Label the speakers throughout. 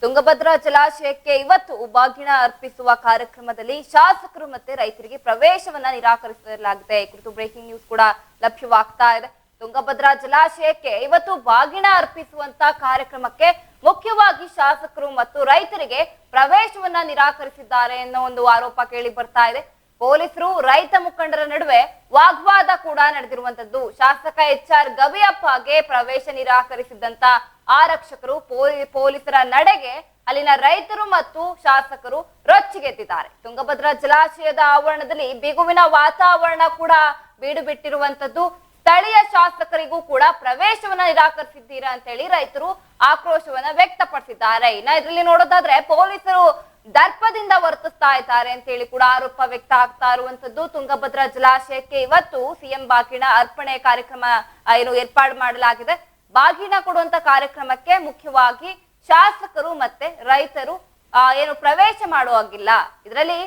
Speaker 1: ತುಂಗಭದ್ರಾ ಜಲಾಶಯಕ್ಕೆ ಇವತ್ತು ಬಾಗಿನ ಅರ್ಪಿಸುವ ಕಾರ್ಯಕ್ರಮದಲ್ಲಿ ಶಾಸಕರು ಮತ್ತೆ ರೈತರಿಗೆ ಪ್ರವೇಶವನ್ನ ನಿರಾಕರಿಸಲಾಗಿದೆ. ಈ ಕುರಿತು ಬ್ರೇಕಿಂಗ್ ನ್ಯೂಸ್ ಕೂಡ ಲಭ್ಯವಾಗ್ತಾ ಇದೆ. ತುಂಗಭದ್ರಾ ಜಲಾಶಯಕ್ಕೆ ಇವತ್ತು ಬಾಗಿನ ಅರ್ಪಿಸುವಂತ ಕಾರ್ಯಕ್ರಮಕ್ಕೆ ಮುಖ್ಯವಾಗಿ ಶಾಸಕರು ಮತ್ತು ರೈತರಿಗೆ ಪ್ರವೇಶವನ್ನ ನಿರಾಕರಿಸಿದ್ದಾರೆ ಅನ್ನೋ ಒಂದು ಆರೋಪ ಕೇಳಿ ಬರ್ತಾ ಇದೆ. ಪೊಲೀಸರು ರೈತ ಮುಖಂಡರ ನಡುವೆ ವಾಗ್ವಾದ ಕೂಡ ನಡೆದಿರುವಂತದ್ದು. ಶಾಸಕ HR ಗವಿಯಪ್ಪಗೆ ಪ್ರವೇಶ ನಿರಾಕರಿಸಿದಂತ ಆರಕ್ಷಕರು ಪೊಲೀಸರ ನಡೆಗೆ ಅಲ್ಲಿನ ರೈತರು ಮತ್ತು ಶಾಸಕರು ರೊಚ್ಚಿಗೆದ್ದಿದ್ದಾರೆ. ತುಂಗಭದ್ರಾ ಜಲಾಶಯದ ಆವರಣದಲ್ಲಿ ಬಿಗುವಿನ ವಾತಾವರಣ ಕೂಡ ಬೀಡು ಬಿಟ್ಟಿರುವಂತದ್ದು. ಸ್ಥಳೀಯ ಶಾಸಕರಿಗೂ ಕೂಡ ಪ್ರವೇಶವನ್ನ ನಿರಾಕರಿಸಿದ್ದೀರಾ ಅಂತ ಹೇಳಿ ರೈತರು ಆಕ್ರೋಶವನ್ನ ವ್ಯಕ್ತಪಡಿಸಿದ್ದಾರೆ. ಇನ್ನ ಇದರಲ್ಲಿ ನೋಡೋದಾದ್ರೆ ಪೊಲೀಸರು ದರ್ಪದಿಂದ ವರ್ತಿಸ್ತಾ ಇದ್ದಾರೆ ಅಂತ ಹೇಳಿ ಕೂಡ ಆರೋಪ ವ್ಯಕ್ತ ಆಗ್ತಾ ಇರುವಂತದ್ದು. ತುಂಗಭದ್ರಾ ಜಲಾಶಯಕ್ಕೆ ಇವತ್ತು CM ಬಾಗಿನ ಅರ್ಪಣೆ ಕಾರ್ಯಕ್ರಮ ಏರ್ಪಾಡು ಮಾಡಲಾಗಿದೆ. ಬಾಗಿನ ಕೊಡುವಂತ ಕಾರ್ಯಕ್ರಮಕ್ಕೆ ಮುಖ್ಯವಾಗಿ ಶಾಸಕರು ಮತ್ತೆ ರೈತರು ಪ್ರವೇಶ ಮಾಡುವಾಗಿಲ್ಲ. ಇದರಲ್ಲಿ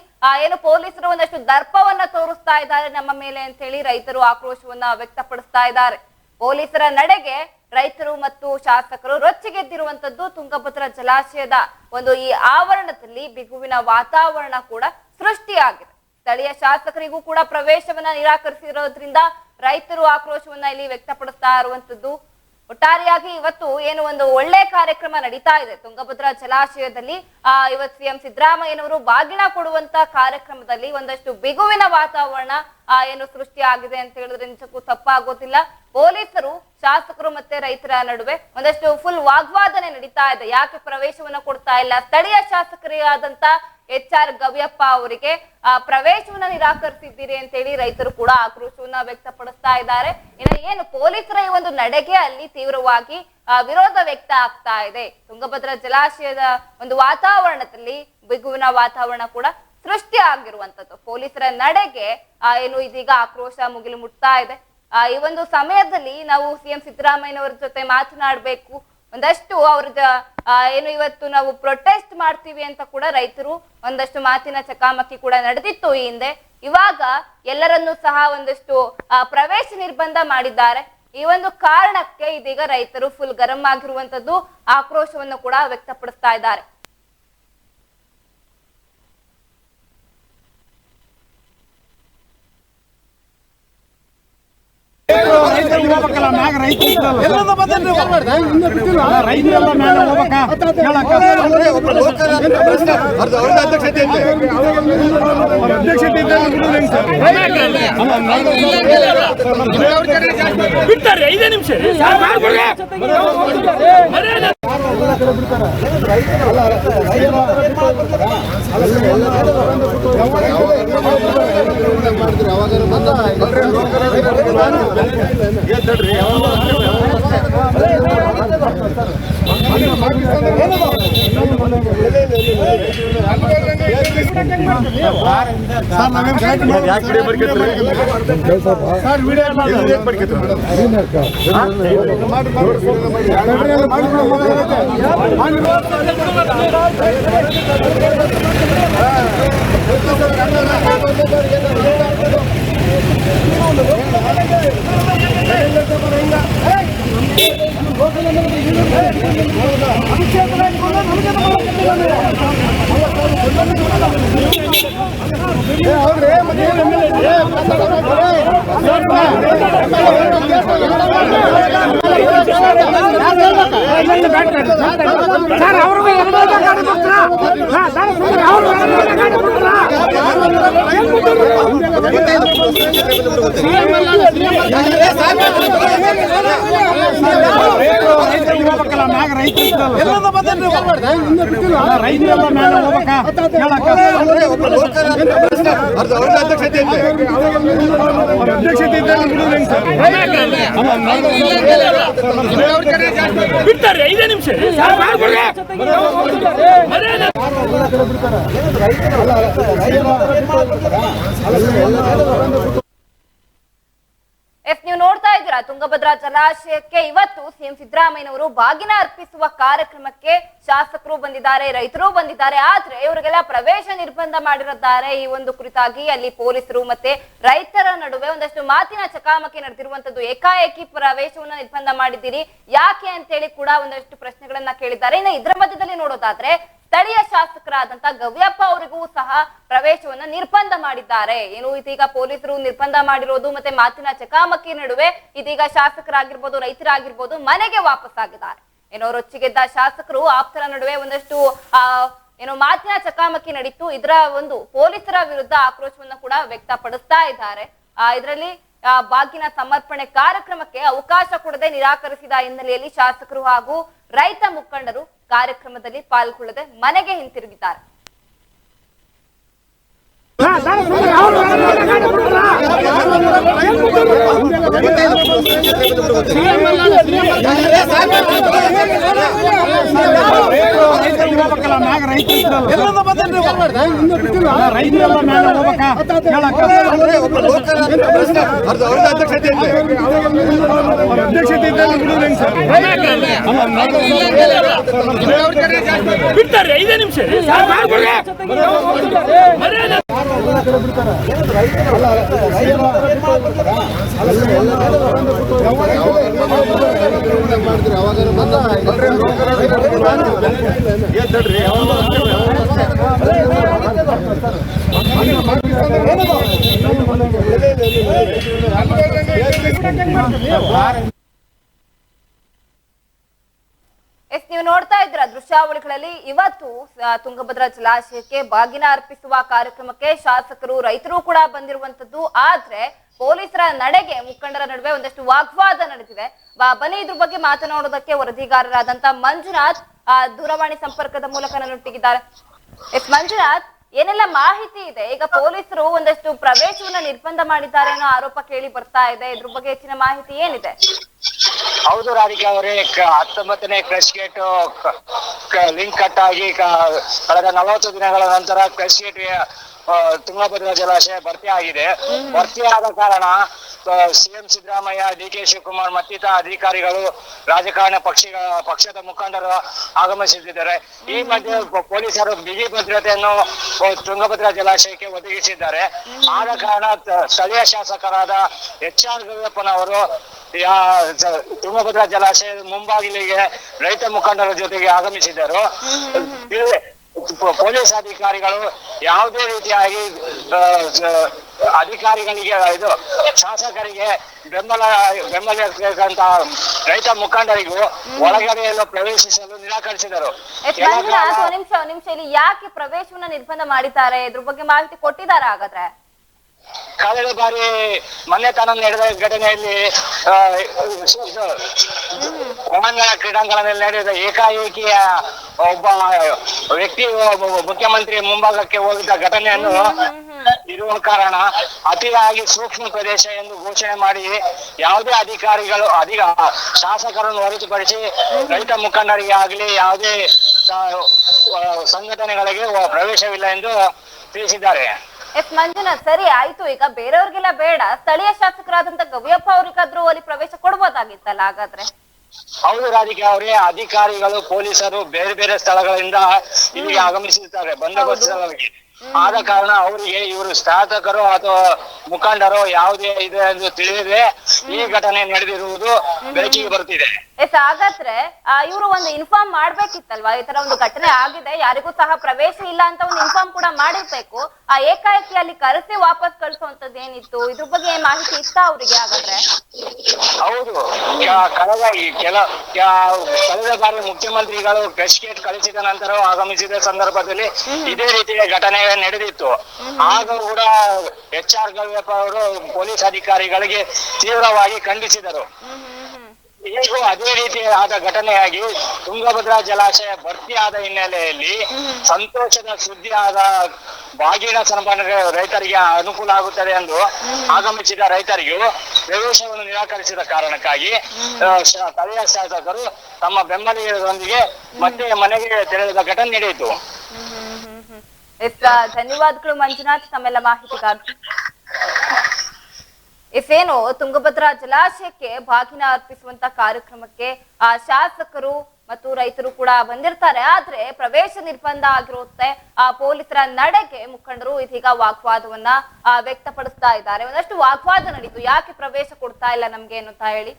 Speaker 1: ಪೊಲೀಸರು ಒಂದಷ್ಟು ದರ್ಪವನ್ನ ತೋರಿಸ್ತಾ ಇದ್ದಾರೆ ನಮ್ಮ ಮೇಲೆ ಅಂತ ಹೇಳಿ ರೈತರು ಆಕ್ರೋಶವನ್ನ ವ್ಯಕ್ತಪಡಿಸ್ತಾ ಇದ್ದಾರೆ. ಪೊಲೀಸರ ನಡೆಗೆ ರೈತರು ಮತ್ತು ಶಾಸಕರು ರೊಚ್ಚಿಗೆದ್ದಿರುವಂತದ್ದು. ತುಂಗಭದ್ರಾ ಜಲಾಶಯದ ಈ ಆವರಣದಲ್ಲಿ ಬಿಗುವಿನ ವಾತಾವರಣ ಕೂಡ ಸೃಷ್ಟಿಯಾಗಿದೆ. ಸ್ಥಳೀಯ ಶಾಸಕರಿಗೂ ಕೂಡ ಪ್ರವೇಶವನ್ನ ನಿರಾಕರಿಸಿರೋದ್ರಿಂದ ರೈತರು ಆಕ್ರೋಶವನ್ನ ಇಲ್ಲಿ ವ್ಯಕ್ತಪಡಿಸ್ತಾ ಇರುವಂತದ್ದು. ಒಟ್ಟಾರೆಯಾಗಿ ಇವತ್ತು ಒಂದು ಒಳ್ಳೆ ಕಾರ್ಯಕ್ರಮ ನಡೀತಾ ಇದೆ ತುಂಗಭದ್ರಾ ಜಲಾಶಯದಲ್ಲಿ. ಇವತ್ತು CM ಸಿದ್ದರಾಮಯ್ಯನವರು ಬಾಗಿನ ಕೊಡುವಂತ ಕಾರ್ಯಕ್ರಮದಲ್ಲಿ ಒಂದಷ್ಟು ಬಿಗುವಿನ ವಾತಾವರಣ ಸೃಷ್ಟಿಯಾಗಿದೆ ಅಂತ ಹೇಳಿದ್ರೆ ನಿಜಕ್ಕೂ ತಪ್ಪಾಗೋದಿಲ್ಲ. ಪೊಲೀಸರು ಶಾಸಕರು ಮತ್ತೆ ರೈತರ ನಡುವೆ ಒಂದಷ್ಟು ಫುಲ್ ವಾಗ್ವಾದನೆ ನಡೀತಾ ಇದೆ. ಯಾಕೆ ಪ್ರವೇಶವನ್ನ ಕೊಡ್ತಾ ಇಲ್ಲ? ಸ್ಥಳೀಯ ಶಾಸಕರಿಗಾದಂತ HR ಗವಿಯಪ್ಪ ಅವರಿಗೆ ಪ್ರವೇಶವನ್ನ ನಿರಾಕರಿಸಿದ್ದೀರಿ ಅಂತ ಹೇಳಿ ರೈತರು ಕೂಡ ಆಕ್ರೋಶವನ್ನ ವ್ಯಕ್ತಪಡಿಸ್ತಾ ಇದ್ದಾರೆ. ಇನ್ನು ಪೊಲೀಸರ ಈ ಒಂದು ನಡೆಗೆ ಅಲ್ಲಿ ತೀವ್ರವಾಗಿ ವಿರೋಧ ವ್ಯಕ್ತ ಆಗ್ತಾ ಇದೆ. ತುಂಗಭದ್ರಾ ಜಲಾಶಯದ ವಾತಾವರಣದಲ್ಲಿ ಬಿಗುವಿನ ವಾತಾವರಣ ಕೂಡ ಸೃಷ್ಟಿ ಆಗಿರುವಂತದ್ದು. ಪೊಲೀಸರ ನಡೆಗೆ ಇದೀಗ ಆಕ್ರೋಶ ಮುಗಿಲು ಮುಟ್ತಾ ಇದೆ. ಈ ಒಂದು ಸಮಯದಲ್ಲಿ ನಾವು CM ಸಿದ್ದರಾಮಯ್ಯನವರ ಜೊತೆ ಮಾತನಾಡಬೇಕು, ಒಂದಷ್ಟು ಅವ್ರದ ಇವತ್ತು ನಾವು ಪ್ರೊಟೆಸ್ಟ್ ಮಾಡ್ತೀವಿ ಅಂತ ಕೂಡ ರೈತರು ಒಂದಷ್ಟು ಮಾತಿನ ಚಕಾಮಕಿ ಕೂಡ ನಡೆದಿತ್ತು ಈ ಹಿಂದೆ. ಇವಾಗ ಎಲ್ಲರನ್ನೂ ಸಹ ಒಂದಷ್ಟು ಪ್ರವೇಶ ನಿರ್ಬಂಧ ಮಾಡಿದ್ದಾರೆ. ಈ ಒಂದು ಕಾರಣಕ್ಕೆ ಇದೀಗ ರೈತರು ಫುಲ್ ಗರಂ ಆಗಿರುವಂತದ್ದು, ಆಕ್ರೋಶವನ್ನು ಕೂಡ ವ್ಯಕ್ತಪಡಿಸ್ತಾ ಇದ್ದಾರೆ.
Speaker 2: ಬಿಡ್ತಾರೆ 5 ನಿಮಿಷ ಬಿಡ್ತಾರೆ 5 ನಿಮಿಷ
Speaker 1: ನೀವು ನೋಡ್ತಾ ಇದ್ದೀರಾ ತುಂಗಭದ್ರಾ ಜಲಾಶಯಕ್ಕೆ ಇವತ್ತು ಸಿಎಂ ಸಿದ್ದರಾಮಯ್ಯನವರು ಬಾಗಿನ ಅರ್ಪಿಸುವ ಕಾರ್ಯಕ್ರಮಕ್ಕೆ ಶಾಸಕರು ಬಂದಿದ್ದಾರೆ, ರೈತರು ಬಂದಿದ್ದಾರೆ. ಆದ್ರೆ ಇವರಿಗೆಲ್ಲ ಪ್ರವೇಶ ನಿರ್ಬಂಧ ಮಾಡಿರುತ್ತಾರೆ. ಈ ಒಂದು ಕುರಿತಾಗಿ ಅಲ್ಲಿ ಪೊಲೀಸರು ಮತ್ತೆ ರೈತರ ನಡುವೆ ಒಂದಷ್ಟು ಮಾತಿನ ಚಕಮಕಿ ನಡೆದಿರುವಂತದ್ದು. ಏಕಾಏಕಿ ಪ್ರವೇಶವನ್ನ ನಿರ್ಬಂಧ ಮಾಡಿದ್ದೀರಿ ಯಾಕೆ ಅಂತೇಳಿ ಕೂಡ ಒಂದಷ್ಟು ಪ್ರಶ್ನೆಗಳನ್ನ ಕೇಳಿದ್ದಾರೆ. ಇನ್ನು ಇದರ ಮಧ್ಯದಲ್ಲಿ ನೋಡೋದಾದ್ರೆ ಸ್ಥಳೀಯ ಶಾಸಕರಾದಂತ ಗವ್ಯಪ್ಪ ಅವರಿಗೂ ಸಹ ಪ್ರವೇಶವನ್ನ ನಿರ್ಬಂಧ ಮಾಡಿದ್ದಾರೆ. ಏನು ಇದೀಗ ಪೊಲೀಸರು ನಿರ್ಬಂಧ ಮಾಡಿರೋದು ಮತ್ತೆ ಮಾತಿನ ಚಕಮಕಿ ನಡುವೆ ಇದೀಗ ಶಾಸಕರಾಗಿರ್ಬೋದು ರೈತರಾಗಿರ್ಬೋದು ಮನೆಗೆ ವಾಪಸ್ ಆಗಿದ್ದಾರೆ. ಏನೋ ರೊಚ್ಚಿಗೆದ್ದ ಶಾಸಕರು ಆಪ್ತರ ನಡುವೆ ಒಂದಷ್ಟು ಏನೋ ಮಾತಿನ ಚಕಮಕಿ ನಡೀತು. ಇದರ ಒಂದು ಪೊಲೀಸರ ವಿರುದ್ಧ ಆಕ್ರೋಶವನ್ನ ಕೂಡ ವ್ಯಕ್ತಪಡಿಸ್ತಾ ಇದ್ದಾರೆ. ಇದರಲ್ಲಿ ಬಾಗಿನ ಸಮರ್ಪಣೆ ಕಾರ್ಯಕ್ರಮಕ್ಕೆ ಅವಕಾಶ ಕೊಡದೆ ನಿರಾಕರಿಸಿದ ಹಿನ್ನೆಲೆಯಲ್ಲಿ ಶಾಸಕರು ಹಾಗೂ ರೈತ ಮುಖಂಡರು ಕಾರ್ಯಕ್ರಮದಲ್ಲಿ ಪಾಲ್ಗೊಳ್ಳದೆ ಮನೆಗೆ ಹಿಂತಿರುಗಿದ್ದಾರೆ.
Speaker 2: ಬಿಡ್ತಾರೆ 5 ನಿಮಿಷ
Speaker 1: ನೀವು ನೋಡ್ತಾ ಇದ್ದೀರಾ ದೃಶ್ಯಾವಳಿಗಳಲ್ಲಿ ಇವತ್ತು ತುಂಗಭದ್ರಾ ಜಲಾಶಯಕ್ಕೆ ಬಾಗಿನ ಅರ್ಪಿಸುವ ಕಾರ್ಯಕ್ರಮಕ್ಕೆ ಶಾಸಕರು ರೈತರು ಕೂಡ ಬಂದಿರುವಂತದ್ದು. ಆದ್ರೆ ಪೊಲೀಸರ ನಡೆಗೆ ಮುಖಂಡರ ನಡುವೆ ಒಂದಷ್ಟು ವಾಗ್ವಾದ ನಡೆದಿದೆ. ಬನ್ನಿ ಇದ್ರ ಬಗ್ಗೆ ಮಾತನಾಡೋದಕ್ಕೆ ವರದಿಗಾರರಾದಂತ ಮಂಜುನಾಥ್ ದೂರವಾಣಿ ಸಂಪರ್ಕದ ಮೂಲಕ ನನ್ನೊಟ್ಟಿಗಿದ್ದಾರೆ. ಮಂಜುನಾಥ್, ಏನೆಲ್ಲ ಮಾಹಿತಿ ಇದೆ? ಈಗ ಪೊಲೀಸರು ಒಂದಷ್ಟು ಪ್ರವೇಶವನ್ನ ನಿರ್ಬಂಧ ಮಾಡಿದ್ದಾರೆ ಅನ್ನೋ ಆರೋಪ ಕೇಳಿ ಬರ್ತಾ ಇದೆ. ಇದ್ರ ಬಗ್ಗೆ ಹೆಚ್ಚಿನ ಮಾಹಿತಿ ಏನಿದೆ?
Speaker 3: ಹೌದು ರಾಧಿಕಾ ಅವರೇ, 19ನೇ ಕ್ರಶ್ ಗೇಟ್ ಲಿಂಕ್ ಕಟ್ ಆಗಿ ಕಳೆದ 40 ದಿನಗಳ ನಂತರ ಕ್ರಶ್ ಗೇಟ್ ತುಂಗಭದ್ರಾ ಜಲಾಶಯ ಭರ್ತಿ ಆಗಿದೆ. ಭರ್ತಿ ಆದ ಕಾರಣ ಸಿಎಂ ಸಿದ್ದರಾಮಯ್ಯ, ಡಿ.ಕೆ. ಶಿವಕುಮಾರ್ ಮತ್ತಿತರ ಅಧಿಕಾರಿಗಳು, ರಾಜಕಾರಣ ಪಕ್ಷದ ಮುಖಂಡರು ಆಗಮಿಸುತ್ತಿದ್ದಾರೆ. ಈ ಮಧ್ಯೆ ಪೊಲೀಸರು ಬಿಗಿ ಭದ್ರತೆಯನ್ನು ತುಂಗಭದ್ರಾ ಜಲಾಶಯಕ್ಕೆ ಒದಗಿಸಿದ್ದಾರೆ. ಆದ ಕಾರಣ ಸ್ಥಳೀಯ ಶಾಸಕರಾದ HR ಗವಿಯಪ್ಪನವರು ತುಂಗಭದ್ರಾ ಜಲಾಶಯದ ಮುಂಬಾಗಿಲಿಗೆ ರೈತ ಮುಖಂಡರ ಜೊತೆಗೆ ಆಗಮಿಸಿದರು. ಪೊಲೀಸ್ ಅಧಿಕಾರಿಗಳು ಯಾವುದೇ ರೀತಿಯಾಗಿ ಅಧಿಕಾರಿಗಳಿಗೆ ಶಾಸಕರಿಗೆ ಬೆಂಬಲಿಸಬೇಕಂತ ರೈತ ಮುಖಂಡರಿಗೂ ಒಳಗಡೆಯಲ್ಲೂ ಪ್ರವೇಶಿಸಲು ನಿರಾಕರಿಸಿದರು.
Speaker 1: ನಿಮಿಷ ಇಲ್ಲಿ ಯಾಕೆ ಪ್ರವೇಶವನ್ನ ನಿರ್ಬಂಧ ಮಾಡಿದ್ದಾರೆ? ಇದ್ರ ಬಗ್ಗೆ ಮಾಹಿತಿ ಕೊಟ್ಟಿದ್ದಾರೆ ಹಾಗಾದ್ರೆ?
Speaker 3: ಕಳೆದ ಬಾರಿ ಮೊನ್ನೆ ತಾನ ನಡೆದ ಘಟನೆಯಲ್ಲಿ ಕ್ರೀಡಾಂಗಣದಲ್ಲಿ ನಡೆದ ಏಕಾಏಕಿಯ ಒಬ್ಬ ವ್ಯಕ್ತಿ ಮುಖ್ಯಮಂತ್ರಿ ಮುಂಭಾಗಕ್ಕೆ ಹೋಗಿದ್ದ ಘಟನೆಯನ್ನು ಇರುವ ಕಾರಣ ಅತಿಯಾಗಿ ಸೂಕ್ಷ್ಮ ಪ್ರದೇಶ ಎಂದು ಘೋಷಣೆ ಮಾಡಿ ಯಾವುದೇ ಅಧಿಕಾರಿಗಳು ಶಾಸಕರನ್ನು ಹೊರತುಪಡಿಸಿ ರೈತ ಮುಖಂಡರಿಗೆ ಆಗಲಿ ಯಾವುದೇ ಸಂಘಟನೆಗಳಿಗೆ ಪ್ರವೇಶವಿಲ್ಲ ಎಂದು ತಿಳಿಸಿದ್ದಾರೆ.
Speaker 1: ಮಂಜುನಾಥ್, ಸರಿ ಆಯ್ತು. ಈಗ ಬೇರೆಯವ್ರಿಗೆಲ್ಲ ಬೇಡ, ಸ್ಥಳೀಯ ಶಾಸಕರಾದಂತ ಗವಿಯಪ್ಪ ಅವ್ರಿಗಾದ್ರೂ ಅಲ್ಲಿ ಪ್ರವೇಶ ಕೊಡ್ಬೋದಾಗಿತ್ತಲ್ಲ ಹಾಗಾದ್ರೆ?
Speaker 3: ಹೌದು ರಾಧಿಕಾ ಅವರೇ, ಅಧಿಕಾರಿಗಳು ಪೊಲೀಸರು ಬೇರೆ ಬೇರೆ ಸ್ಥಳಗಳಿಂದ ಇಲ್ಲಿಗೆ ಆಗಮಿಸಿರ್ತಾರೆ ಬಂದೋಬಸ್ತ್ ಸಲುವಾಗಿ. ಆದ ಕಾರಣ ಅವರಿಗೆ ಇವರು ಶಾಸಕರು ಅಥವಾ ಮುಖಂಡರು ಯಾವುದೇ ಇದೆ ಎಂದು ತಿಳಿಯದೆ ಈ ಘಟನೆ ನಡೆದಿರುವುದು ಬೆಳಕಿಗೆ ಬರುತ್ತಿದೆ.
Speaker 1: ಹಾಗಾದ್ರೆ ಇವರು ಒಂದು ಇನ್ಫಾರ್ಮ್ ಮಾಡ್ಬೇಕಿತ್ತಲ್ವಾ? ಈ ತರ ಒಂದು ಘಟನೆ ಆಗಿದೆ, ಯಾರಿಗೂ ಸಹ ಪ್ರವೇಶ ಇಲ್ಲ ಅಂತ ಒಂದು ಇನ್ಫಾರ್ಮ್ ಕೂಡ ಮಾಡಿರ್ಬೇಕು. ಏಕಾಏಕಿ ಅಲ್ಲಿ ಕರೆಸಿ ವಾಪಸ್ ಕಳಿಸುವಂತದ್ದು ಏನಿತ್ತು? ಇದ್ರ ಬಗ್ಗೆ ಮಾಹಿತಿ ಇತ್ತ ಅವ್ರಿಗೆ ಹಾಗಾದ್ರೆ?
Speaker 3: ಹೌದು, ಕಳೆದ ಬಾರಿ ಮುಖ್ಯಮಂತ್ರಿಗಳು ಕ್ರಶ್ ಗೇಟ್ ಕಳಿಸಿದ ನಂತರ ಆಗಮಿಸಿದ ಸಂದರ್ಭದಲ್ಲಿ ಇದೇ ರೀತಿಯ ಘಟನೆ ನಡೆದಿತ್ತು. ಆಗ ಕೂಡ HR ಗವಿಯಪ್ಪ ಅವರು ಪೊಲೀಸ್ ಅಧಿಕಾರಿಗಳಿಗೆ ತೀವ್ರವಾಗಿ ಖಂಡಿಸಿದರು. ಈಗೂ ಅದೇ ರೀತಿಯಾದ ಘಟನೆಯಾಗಿ ತುಂಗಭದ್ರಾ ಜಲಾಶಯ ಭರ್ತಿ ಆದ ಹಿನ್ನೆಲೆಯಲ್ಲಿ ಸಂತೋಷದ ಸುದ್ದಿ ಆದ ಬಾಗಿನ ಸಮರ್ಪಣೆ ರೈತರಿಗೆ ಅನುಕೂಲ ಆಗುತ್ತದೆ ಎಂದು ಆಗಮಿಸಿದ ರೈತರಿಗೂ ಪ್ರವೇಶವನ್ನು ನಿರಾಕರಿಸಿದ ಕಾರಣಕ್ಕಾಗಿ ಸ್ಥಳೀಯ ಶಾಸಕರು ತಮ್ಮ ಬೆಂಬಲಿಗರೊಂದಿಗೆ ಮತ್ತೆ ಮನೆಗೆ ತೆರಳಿದ ಘಟನೆ ನಡೆಯಿತು.
Speaker 1: ಧನ್ಯವಾದಗಳು ಮಂಜುನಾಥ್, ತಮ್ಮೆಲ್ಲ ಮಾಹಿತಿಗಾಗಿ. ಇಫೇನು ತುಂಗಭದ್ರಾ ಜಲಾಶಯಕ್ಕೆ ಬಾಗಿನ ಅರ್ಪಿಸುವಂತ ಕಾರ್ಯಕ್ರಮಕ್ಕೆ ಶಾಸಕರು ಮತ್ತು ರೈತರು ಕೂಡ ಬಂದಿರ್ತಾರೆ. ಆದ್ರೆ ಪ್ರವೇಶ ನಿರ್ಬಂಧ ಆಗಿರುತ್ತೆ. ಪೊಲೀಸರ ನಡೆಗೆ ಮುಖಂಡರು ಇದೀಗ ವಾಗ್ವಾದವನ್ನ ವ್ಯಕ್ತಪಡಿಸ್ತಾ ಇದ್ದಾರೆ. ಒಂದಷ್ಟು ವಾಗ್ವಾದ ನಡೀತು. ಯಾಕೆ ಪ್ರವೇಶ ಕೊಡ್ತಾ ಇಲ್ಲ ನಮ್ಗೆ ಅನ್ನುತ್ತಾ ಹೇಳಿ.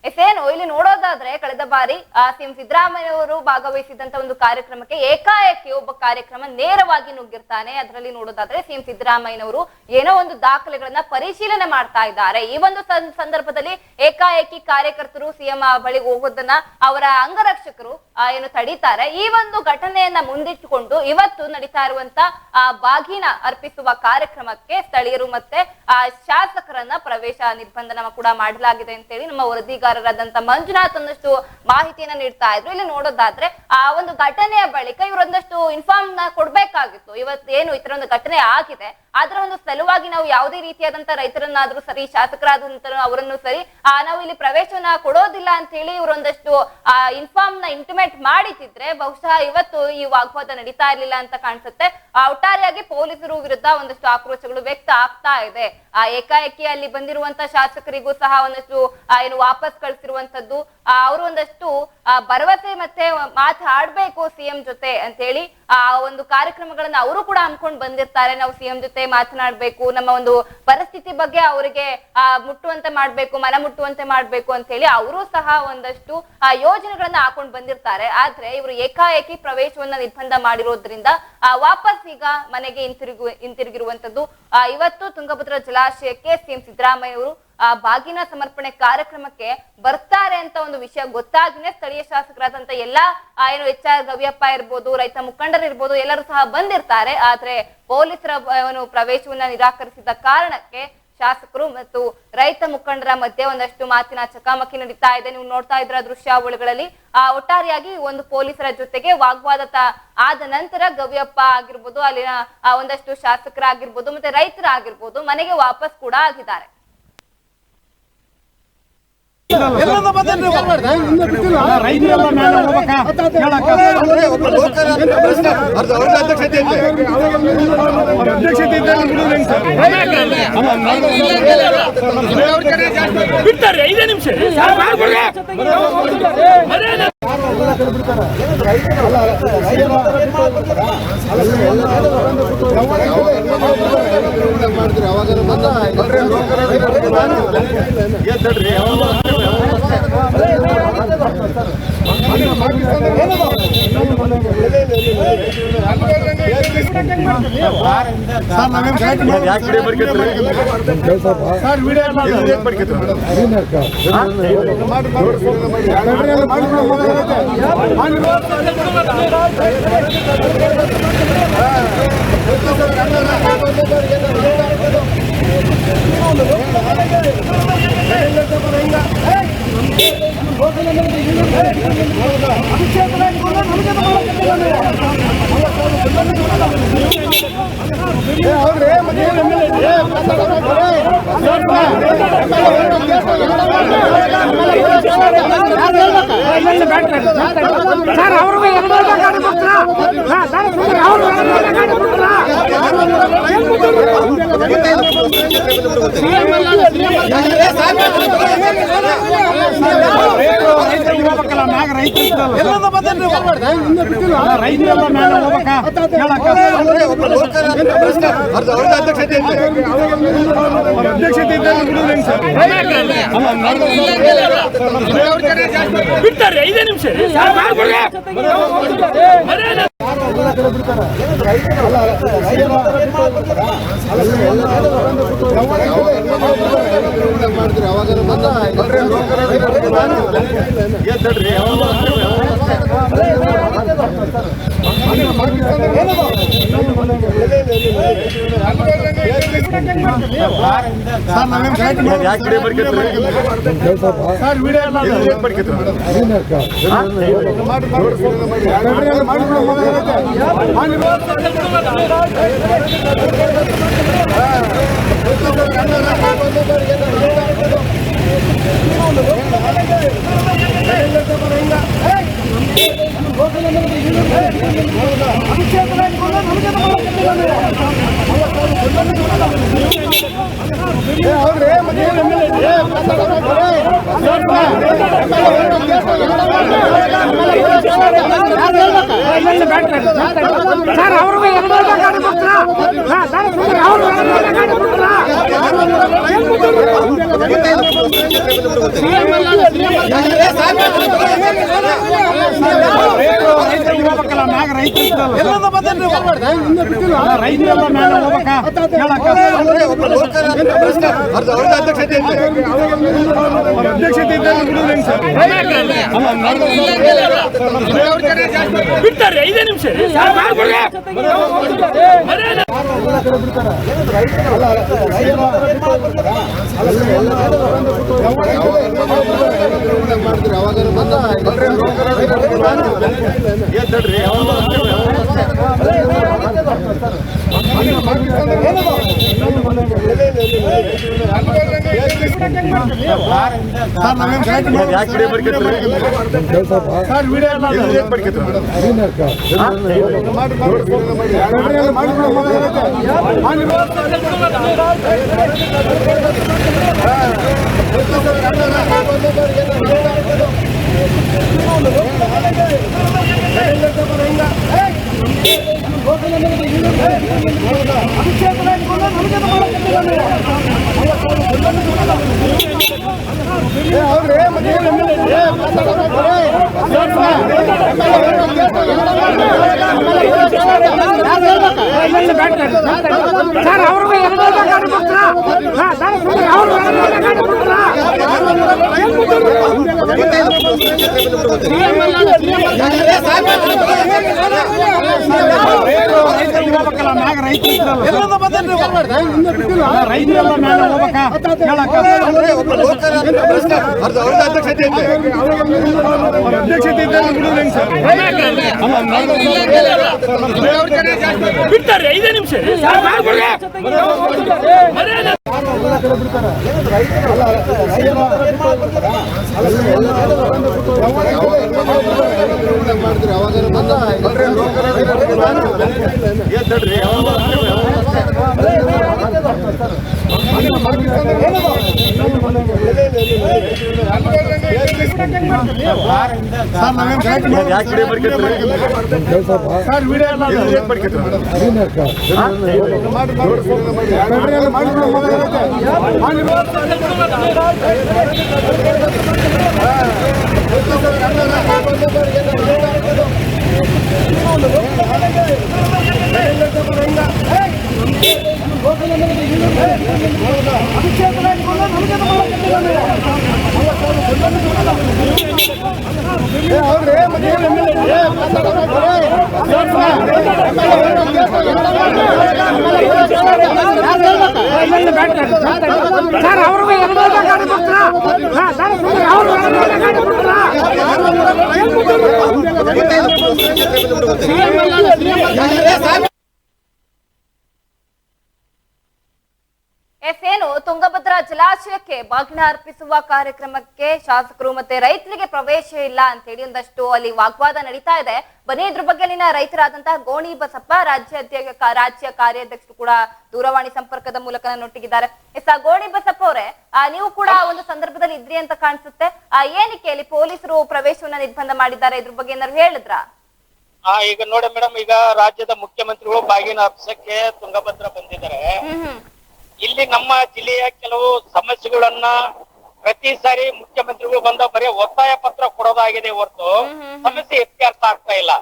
Speaker 1: ಇಫೇನು ಇಲ್ಲಿ ನೋಡೋದಾದ್ರೆ ಕಳೆದ ಬಾರಿ ಸಿಎಂ ಸಿದ್ದರಾಮಯ್ಯ ಅವರು ಭಾಗವಹಿಸಿದಂತ ಒಂದು ಕಾರ್ಯಕ್ರಮಕ್ಕೆ ಏಕಾಏಕಿ ಒಬ್ಬ ಕಾರ್ಯಕ್ರಮ ನೇರವಾಗಿ ನುಗ್ಗಿರ್ತಾನೆ. ಅದರಲ್ಲಿ ನೋಡೋದಾದ್ರೆ ಸಿಎಂ ಸಿದ್ದರಾಮಯ್ಯನವರು ಏನೋ ಒಂದು ದಾಖಲೆಗಳನ್ನ ಪರಿಶೀಲನೆ ಮಾಡ್ತಾ ಇದ್ದಾರೆ. ಈ ಒಂದು ಸಂದರ್ಭದಲ್ಲಿ ಏಕಾಏಕಿ ಕಾರ್ಯಕರ್ತರು ಸಿಎಂ ಬಳಿ ಹೋಗೋದನ್ನ ಅವರ ಅಂಗರಕ್ಷಕರು ಏನು ತಡೀತಾರೆ. ಈ ಒಂದು ಘಟನೆಯನ್ನ ಮುಂದಿಟ್ಟುಕೊಂಡು ಇವತ್ತು ನಡೀತಾ ಇರುವಂತ ಬಾಗಿನ ಅರ್ಪಿಸುವ ಕಾರ್ಯಕ್ರಮಕ್ಕೆ ಸ್ಥಳೀಯರು ಮತ್ತೆ ಶಾಸಕರನ್ನ ಪ್ರವೇಶ ನಿರ್ಬಂಧನ ಕೂಡ ಮಾಡಲಾಗಿದೆ ಅಂತೇಳಿ ನಮ್ಮ ವರದಿಗಾರರಾದಂತ ಮಂಜುನಾಥ್ ಒಂದಷ್ಟು ಮಾಹಿತಿಯನ್ನ ನೀಡ್ತಾ ಇದ್ರು. ಇಲ್ಲಿ ನೋಡೋದಾದ್ರೆ ಆ ಒಂದು ಘಟನೆಯ ಬಳಿಕ ಇವರೊಂದಷ್ಟು ಇನ್ಫಾರ್ಮ್ ಕೊಡ್ಬೇಕಾಗಿತ್ತು. ಇವತ್ತೇನು ಈ ತರ ಒಂದು ಘಟನೆ ಆಗಿದೆ, ಅದರ ಒಂದು ಸಲುವಾಗಿ ನಾವು ಯಾವುದೇ ರೀತಿಯಾದಂತ ರೈತರನ್ನಾದ್ರೂ ಸರಿ, ಶಾಸಕರಾದಂತ ಅವರನ್ನು ಸರಿ ನಾವು ಇಲ್ಲಿ ಪ್ರವೇಶವನ್ನ ಕೊಡೋದಿಲ್ಲ ಅಂತ ಹೇಳಿ ಇವರೊಂದಷ್ಟು ಇನ್ಫಾರ್ಮ್ ನ ಇಂಟಿಮೇಟ್ ಮಾಡಿದ್ರೆ ಬಹುಶಃ ಇವತ್ತು ಈ ವಾಗ್ವಾದ ನಡೀತಾ ಇರ್ಲಿಲ್ಲ ಅಂತ ಕಾಣಿಸುತ್ತೆ. ಒಟ್ಟಾರೆಯಾಗಿ ಪೊಲೀಸರು ವಿರುದ್ಧ ಒಂದಷ್ಟು ಆಕ್ರೋಶಗಳು ವ್ಯಕ್ತ ಆಗ್ತಾ ಇದೆ. ಏಕಾಏಕಿ ಅಲ್ಲಿ ಬಂದಿರುವಂತ ಶಾಸಕರಿಗೂ ಸಹ ಒಂದಷ್ಟು ಏನು ವಾಪಸ್ ಕಳಿಸಿರುವಂತದ್ದು, ಅವರು ಒಂದಷ್ಟು ಭರವಸೆ ಮತ್ತೆ ಮಾತಾಡ್ಬೇಕು ಸಿಎಂ ಜೊತೆ ಅಂತ ಹೇಳಿ ಒಂದು ಕಾರ್ಯಕ್ರಮಗಳನ್ನ ಅವರು ಕೂಡ ಹಮ್ಮಿಕೊಂಡು ಬಂದಿರ್ತಾರೆ. ನಾವು ಸಿಎಂ ಜೊತೆ ಮಾತನಾಡ್ಬೇಕು, ನಮ್ಮ ಒಂದು ಪರಿಸ್ಥಿತಿ ಬಗ್ಗೆ ಅವರಿಗೆ ಮುಟ್ಟುವಂತೆ ಮಾಡ್ಬೇಕು, ಮನ ಮುಟ್ಟುವಂತೆ ಮಾಡ್ಬೇಕು ಅಂತ ಹೇಳಿ ಅವರು ಸಹ ಒಂದಷ್ಟು ಯೋಜನೆಗಳನ್ನ ಹಾಕೊಂಡು ಬಂದಿರ್ತಾರೆ. ಆದ್ರೆ ಇವರು ಏಕಾಏಕಿ ಪ್ರವೇಶವನ್ನ ನಿರ್ಬಂಧ ಮಾಡಿರೋದ್ರಿಂದ ವಾಪಸ್ ಈಗ ಮನೆಗೆ ಹಿಂತಿರುಗಿರುವಂತದ್ದು. ಇವತ್ತು ತುಂಗಭದ್ರಾ ಜಲಾಶಯಕ್ಕೆ ಸಿಎಂ ಸಿದ್ದರಾಮಯ್ಯ ಅವರು ಬಾಗಿನ ಸಮರ್ಪಣೆ ಕಾರ್ಯಕ್ರಮಕ್ಕೆ ಬರ್ತಾರೆ ಅಂತ ಒಂದು ವಿಷಯ ಗೊತ್ತಾಗಿನೇ ಸ್ಥಳೀಯ ಶಾಸಕರಾದಂತ ಎಲ್ಲಾ ಏನು HR ಗವಿಯಪ್ಪ ಇರ್ಬೋದು, ರೈತ ಮುಖಂಡರು ಇರ್ಬೋದು, ಎಲ್ಲರೂ ಸಹ ಬಂದಿರ್ತಾರೆ. ಆದ್ರೆ ಪೊಲೀಸರ ಪ್ರವೇಶವನ್ನ ನಿರಾಕರಿಸಿದ ಕಾರಣಕ್ಕೆ ಶಾಸಕರು ಮತ್ತು ರೈತ ಮುಖಂಡರ ಮಧ್ಯೆ ಒಂದಷ್ಟು ಮಾತಿನ ಚಕಮಕಿ ನಡೀತಾ ಇದೆ. ನೀವು ನೋಡ್ತಾ ಇದ್ರ ದೃಶ್ಯಾವಳಿಗಳಲ್ಲಿ ಒಟ್ಟಾರೆಯಾಗಿ ಒಂದು ಪೊಲೀಸರ ಜೊತೆಗೆ ವಾಗ್ವಾದ ಆದ ನಂತರ ಗವಿಯಪ್ಪ ಆಗಿರ್ಬೋದು, ಅಲ್ಲಿನ ಒಂದಷ್ಟು ಶಾಸಕರಾಗಿರ್ಬೋದು ಮತ್ತೆ ರೈತರಾಗಿರ್ಬೋದು ಮನೆಗೆ ವಾಪಸ್ ಕೂಡ ಆಗಿದ್ದಾರೆ.
Speaker 2: ಬಿಡ್ತಾರೆ 5 ನಿಮಿಷ ಬಿಡ್ತಾರೆ 5 ನಿಮಿಷ ಬಿಡ್ತಾರೆ 5 ನಿಮಿಷ ಬಿಡ್ತಾರೆ 5 ನಿಮಿಷ
Speaker 1: ಏನು ತುಂಗಭದ್ರಾ ಜಲಾಶಯಕ್ಕೆ ಬಾಗಿನ ಅರ್ಪಿಸುವ ಕಾರ್ಯಕ್ರಮಕ್ಕೆ ಶಾಸಕರು ಮತ್ತೆ ರೈತರಿಗೆ ಪ್ರವೇಶ ಇಲ್ಲ ಅಂತ ಹೇಳಿ ಒಂದಷ್ಟು ಅಲ್ಲಿ ವಾಗ್ವಾದ ನಡೀತಾ ಇದೆ. ಬನ್ನಿ ಇದ್ರ ಬಗ್ಗೆ ಅಲ್ಲಿನ ರೈತರಾದಂತಹ ಗೋಣಿ ಬಸಪ್ಪ ರಾಜ್ಯ ಕಾರ್ಯಾಧ್ಯಕ್ಷರು ಕೂಡ ದೂರವಾಣಿ ಸಂಪರ್ಕದ ಮೂಲಕ ನನ್ನೊಟ್ಟಿಗಿದ್ದಾರೆ. ಗೋಣಿ ಬಸಪ್ಪ ಅವರೇ, ನೀವು ಕೂಡ ಒಂದು ಸಂದರ್ಭದಲ್ಲಿ ಇದ್ರಿ ಅಂತ ಕಾಣಿಸುತ್ತೆ. ಏನಕ್ಕೆ ಅಲ್ಲಿ ಪೊಲೀಸರು ಪ್ರವೇಶವನ್ನ ನಿರ್ಬಂಧ ಮಾಡಿದ್ದಾರೆ, ಇದ್ರ ಬಗ್ಗೆ ಏನಾದ್ರು ಹೇಳಿದ್ರಾ?
Speaker 3: ಈಗ ನೋಡಿ ಮೇಡಮ್, ಈಗ ರಾಜ್ಯದ ಮುಖ್ಯಮಂತ್ರಿಗಳು ಬಾಗಿನ ಅರ್ಪಿಸಕ್ಕೆ ತುಂಗಭದ್ರಾ ಬಂದಿದ್ದಾರೆ. ಇಲ್ಲಿ ನಮ್ಮ ಜಿಲ್ಲೆಯ ಕೆಲವು ಸಮಸ್ಯೆಗಳನ್ನ ಪ್ರತಿ ಸಾರಿ ಮುಖ್ಯಮಂತ್ರಿಗಳು ಬಂದ ಬರೀ ಒತ್ತಾಯ ಪತ್ರ ಕೊಡೋದಾಗಿದೆ ಹೊರತು ಸಮಸ್ಯೆ ಇತ್ಯರ್ಥ ಆಗ್ತಾ ಇಲ್ಲ.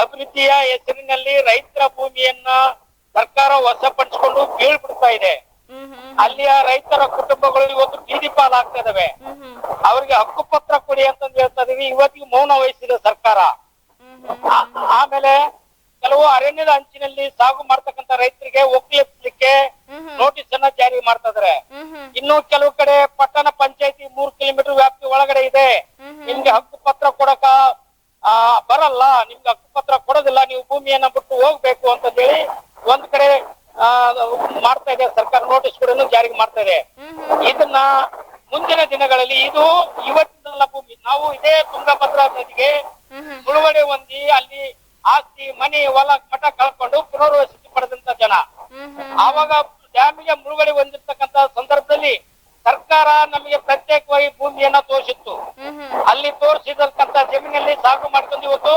Speaker 3: ಅಭಿವೃದ್ಧಿಯ ಹೆಸರಿನಲ್ಲಿ ರೈತರ ಭೂಮಿಯನ್ನ ಸರ್ಕಾರ ವಶಪಡಿಸಿಕೊಂಡು ಬೀಳ್ಬಿಡ್ತಾ ಇದೆ. ಅಲ್ಲಿಯ ರೈತರ ಕುಟುಂಬಗಳು ಇವತ್ತು ಬೀದಿ ಪಾಲಾಗ್ತಾ ಇದಾವೆ. ಅವ್ರಿಗೆ ಹಕ್ಕುಪತ್ರ ಕೊಡಿ ಅಂತಂದು ಹೇಳ್ತಾ ಇದೀವಿ. ಇವತ್ತಿಗೆ ಮೌನ ವಹಿಸಿದೆ ಸರ್ಕಾರ. ಆಮೇಲೆ ಕೆಲವು ಅರಣ್ಯದ ಅಂಚಿನಲ್ಲಿ ಸಾಗು ಮಾಡ್ತಕ್ಕಂತ ರೈತರಿಗೆ ಒಕ್ಕಲಿಸಲಿಕ್ಕೆ ನೋಟಿಸ್ ಅನ್ನ ಜಾರಿ ಮಾಡ್ತಾ ಇದಾರೆ. ಇನ್ನು ಕೆಲವು ಕಡೆ ಪಟ್ಟಣ ಪಂಚಾಯತಿ 3 ಕಿಲೋಮೀಟರ್ ವ್ಯಾಪ್ತಿ ಒಳಗಡೆ ಇದೆ, ನಿಮ್ಗೆ ಹಕ್ಕು ಪತ್ರ ಕೊಡಕ ಬರಲ್ಲ, ನಿಮ್ಗೆ ಹಕ್ಕು ಪತ್ರ ಕೊಡೋದಿಲ್ಲ, ನೀವು ಭೂಮಿಯನ್ನ ಬಿಟ್ಟು ಹೋಗ್ಬೇಕು ಅಂತ ಹೇಳಿ ಒಂದ್ ಕಡೆ ಮಾಡ್ತಾ ಇದೆ ಸರ್ಕಾರ. ನೋಟಿಸ್ ಕೂಡ ಜಾರಿಗೆ ಮಾಡ್ತಾ ಇದೆ. ಇದನ್ನ ಮುಂದಿನ ದಿನಗಳಲ್ಲಿ, ಇದು ಇವತ್ತಿನ ಭೂಮಿ, ನಾವು ಇದೇ ತುಂಗಭದ್ರಾ ನದಿಗೆ
Speaker 4: ಮುಳುಗಡೆ ಹೊಂದಿ ಅಲ್ಲಿ ಆಸ್ತಿ ಮನೆ ಹೊಲ ಮಠ ಕಳ್ಕೊಂಡು ಪುನರ್ವಸತಿ ಪಡೆದಂತ ಜನ. ಆವಾಗ ಡ್ಯಾಮಿಗೆ ಮುಳುಗಡೆ ಹೊಂದಿರ್ತಕ್ಕಂತ ಸಂದರ್ಭದಲ್ಲಿ ಸರ್ಕಾರ ನಮಗೆ ಪ್ರತ್ಯೇಕವಾಗಿ ಭೂಮಿಯನ್ನ ತೋರಿಸಿತ್ತು. ಅಲ್ಲಿ ತೋರಿಸಿರ್ತಕ್ಕಂತ ಜಮೀನಲ್ಲಿ ಸಾగు ಮಾಡ್ಕೊಂಡು ಇವತ್ತು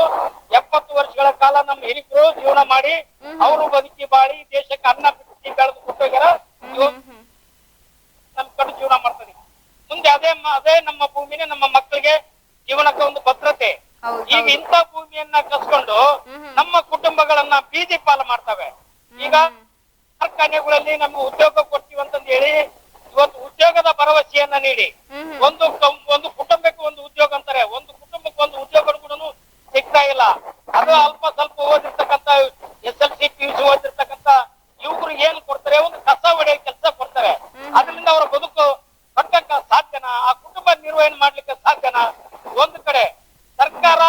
Speaker 4: 70 ವರ್ಷಗಳ ಕಾಲ ನಮ್ಮ ಹಿರಿಕರು ಜೀವನ ಮಾಡಿ ಅವರು ಬದುಕಿ ಬಾಳಿ ದೇಶಕ್ಕೆ ಅನ್ನ ಬಿಟ್ಟು ಬೆಳೆದು ಕೊಟ್ಟೋಗ್ಯಾರ. ನಮ್ ಕಡೆ ಜೀವನ ಮಾಡ್ತಾರೆ. ಮುಂದೆ ಅದೇ ನಮ್ಮ ಭೂಮಿನೇ ನಮ್ಮ ಮಕ್ಕಳಿಗೆ ಜೀವನಕ್ಕೆ ಒಂದು ಭದ್ರತೆ. ಈಗ ಇಂಥ ಭೂಮಿಯನ್ನ ಕಸ್ಕೊಂಡು ನಮ್ಮ ಕುಟುಂಬಗಳನ್ನ ಬೀದಿ ಪಾಲು ಮಾಡ್ತವೆ. ಈಗ ಕಾರ್ಖಾನೆಗಳಲ್ಲಿ ನಮ್ಗೆ ಉದ್ಯೋಗ ಕೊಡ್ತೀವಿ ಅಂತಂದು ಹೇಳಿ ಇವತ್ತು ಉದ್ಯೋಗದ ಭರವಸೆಯನ್ನ ನೀಡಿ ಒಂದು ಕುಟುಂಬಕ್ಕೆ ಒಂದು ಉದ್ಯೋಗ ಅಂತಾರೆ, ಒಂದು ಕುಟುಂಬಕ್ಕೆ ಒಂದು ಉದ್ಯೋಗ ಕೂಡ ಸಿಗ್ತಾ ಇಲ್ಲ. ಅದು ಅಲ್ಪ ಸ್ವಲ್ಪ ಓದಿರ್ತಕ್ಕಂಥ SLC PUC ಓದಿರ್ತಕ್ಕಂಥ ಯುವಕರು ಏನ್ ಕೊಡ್ತಾರೆ, ಒಂದು ಕಸ ಹೊಡೆಯೋ ಕೆಲಸ ಕೊಡ್ತಾರೆ. ಅದರಿಂದ ಅವರ ಬದುಕು ಕಟ್ಟಕ್ಕ ಸಾಧ್ಯನಾ? ಆ ಕುಟುಂಬ ನಿರ್ವಹಣೆ ಮಾಡ್ಲಿಕ್ಕೆ ಸಾಧ್ಯನಾ? ಒಂದು ಕಡೆ ಸರ್ಕಾರ